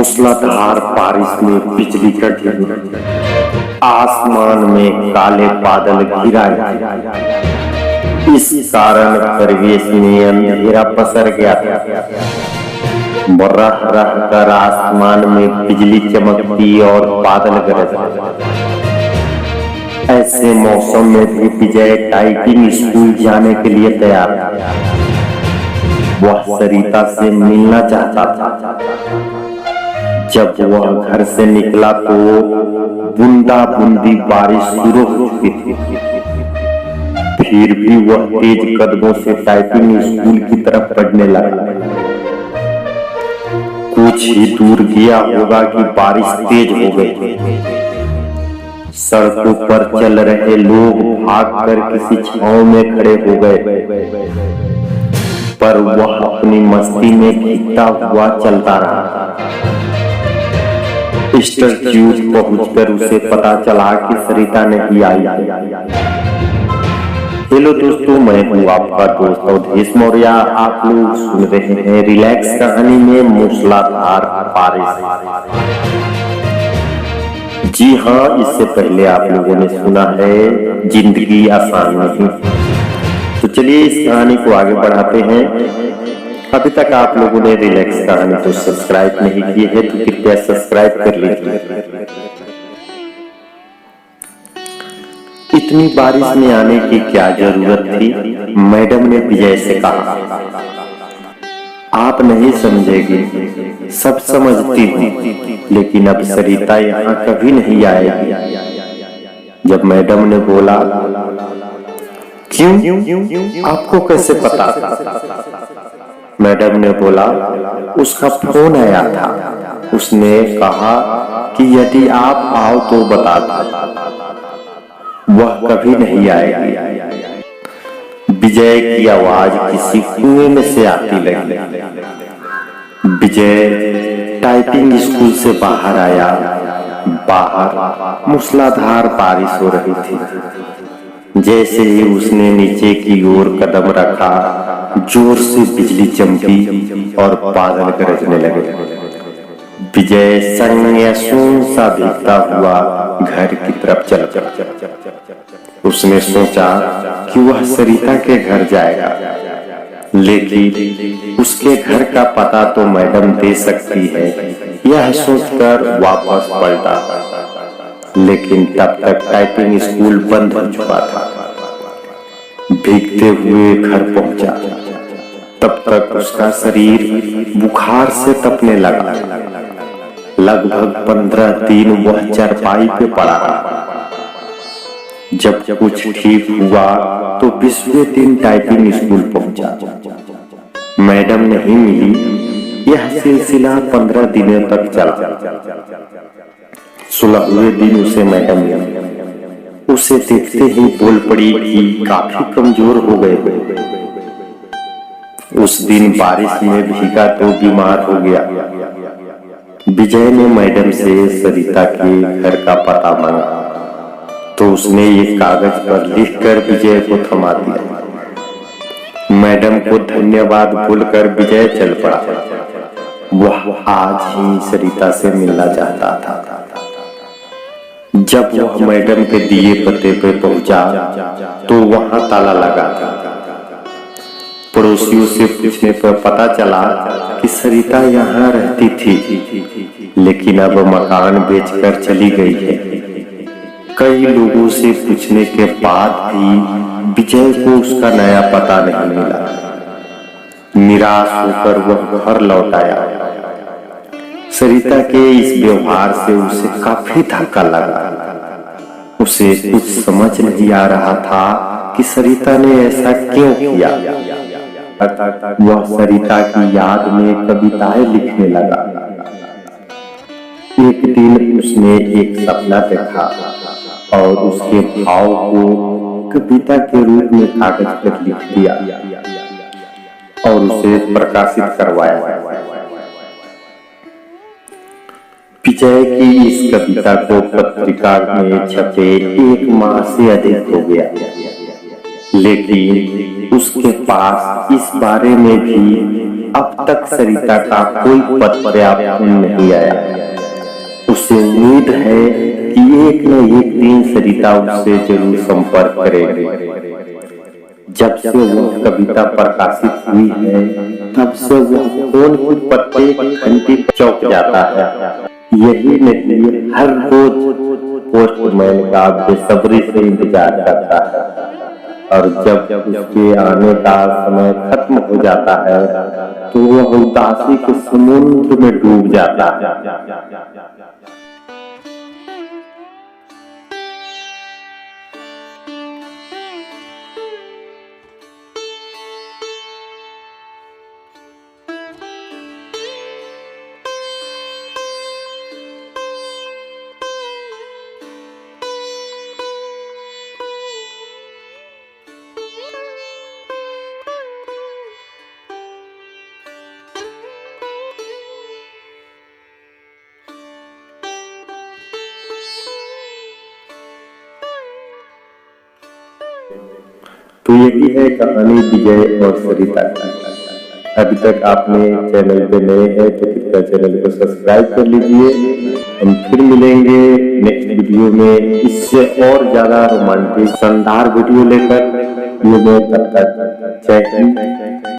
मूसलाधार बारिश में बिजली कड़की, आसमान में काले बादल घिराए। इस कारण परिवेश में अंधेरा पसर गया था। रह रह कर आसमान में बिजली चमकती और बादल गरजते। ऐसे मौसम में भी विजय टाइपिंग स्कूल जाने के लिए तैयार था। वह सरिता से मिलना चाहता था। जब वह घर से निकला तो बूंदा बूंदी बारिश शुरू हो चुकी थी। फिर भी वह तेज कदमों से टाइपिंग स्कूल की तरफ बढ़ने लगा। कुछ ही दूर गया होगा कि बारिश तेज हो गई। सड़कों पर चल रहे लोग भागकर किसी छांव में खड़े हो गए, पर वह अपनी मस्ती में भीगता हुआ चलता रहा। इंस्टीट्यूट पहुंचकर उसे पता चला कि सरिता नहीं आई। हेलो दोस्तों, मैं हूँ आपका दोस्त अवधेश मौर्य। आप लोग सुन रहे हैं रिलैक्स कहानी में मूसलाधार बारिश। जी हाँ, इससे पहले आप लोगों ने सुना है जिंदगी आसान नहीं। तो चलिए इस कहानी को आगे बढ़ाते हैं। अभी तक आप लोगों ने रिलैक्स कहानी को सब्सक्राइब नहीं किए हैं तो कृपया सब्सक्राइब कर लीजिए। इतनी बारिश में आने की क्या जरूरत थी? मैडम ने विजय से कहा। आप नहीं समझेगी, सब समझती हूँ, लेकिन अब सरिता यहाँ कभी नहीं आएगी। जब मैडम ने बोला, क्यों? आपको कैसे पता? मैडम ने बोला, उसका फोन आया था। उसने कहा कि यदि आप आओ तो बता दो। वह कभी नहीं आएगी। विजय की आवाज किसी कुएं में से आती लगी। विजय टाइपिंग स्कूल से बाहर आया। बाहर मूसलाधार बारिश हो रही थी। जैसे ही उसने नीचे की ओर कदम रखा, जोर से बिजली चमकी और बादल गरजने लगे। विजय संग सा भीगता हुआ घर की तरफ चल पड़ा। उसने सोचा कि वह सरिता के घर जाएगा, लेकिन उसके घर का पता तो मैडम दे सकती है। यह सोचकर वापस पलटा, लेकिन तब तक टाइपिंग स्कूल बंद हो चुका था। भीगते हुए घर पहुंचा, तब तक उसका शरीर बुखार से तपने लगा। लगभग 15 दिन वह चारपाई पे पड़ा रहा। जब कुछ ठीक हुआ तो 20वें दिन टाइपिंग स्कूल पहुंचा। मैडम नहीं मिली। यह सिलसिला 15 दिनों तक चला। 16वें दिन उसे मैडम मिली। उसे देखते ही बोल पड़ी कि काफी कमजोर हो गए। उस दिन बारिश में भीगा तो बीमार हो गया। विजय ने मैडम से सरिता के घर का पता मांगा, तो उसने एक कागज पर लिखकर विजय को थमा दिया। मैडम को धन्यवाद बोलकर विजय चल पड़ा। वह आज ही सरिता से मिलना चाहता था। जब वह मैडम के दिए पते पे पहुंचा तो वहां ताला लगा था। पड़ोसियों से पूछने पर पता चला कि सरिता यहाँ रहती थी, लेकिन अब मकान बेचकर चली गई है। कई लोगों से पूछने के बाद भी विजय को उसका नया पता नहीं मिला। निराश होकर वह घर लौट आया। सरिता के इस व्यवहार से उसे काफी धक्का लगा। उसे कुछ समझ नहीं आ रहा था कि सरिता ने ऐसा क्यों किया। वह सरिता की याद में कविताएं लिखने लगा। एक दिन उसने एक सपना देखा और उसके भाव को कविता के रूप में कागज पर लिख दिया और उसे प्रकाशित करवाया। विजय की इस कविता को पत्रिका में छपे 1 माह से अधिक हो गया, लेकिन उसके पास इस बारे में भी अब तक सरिता का कोई पर्याप्त नहीं आया। उसे उम्मीद है कि एक न एक दिन सरिता उससे जरूर संपर्क करेगी। जब से वह कविता प्रकाशित हुई है तब से वह फोन की प्रत्येक घंटे चौंक जाता है। यही नहीं, हर रोज पोस्टमैन का बेसब्री से इंतजार करता है और जब उसके आने का समय खत्म हो जाता है तो वह उदासी के समुद्र में डूब जाता है। तो यही है कहानी विजय और सरिता की। अभी तक आपने चैनल पे नए हैं तो कृपया चैनल को सब्सक्राइब कर लीजिए। हम फिर मिलेंगे नेक्स्ट वीडियो में इससे और ज्यादा रोमांटिक शानदार वीडियो लेकर। तब तक जय हिंद।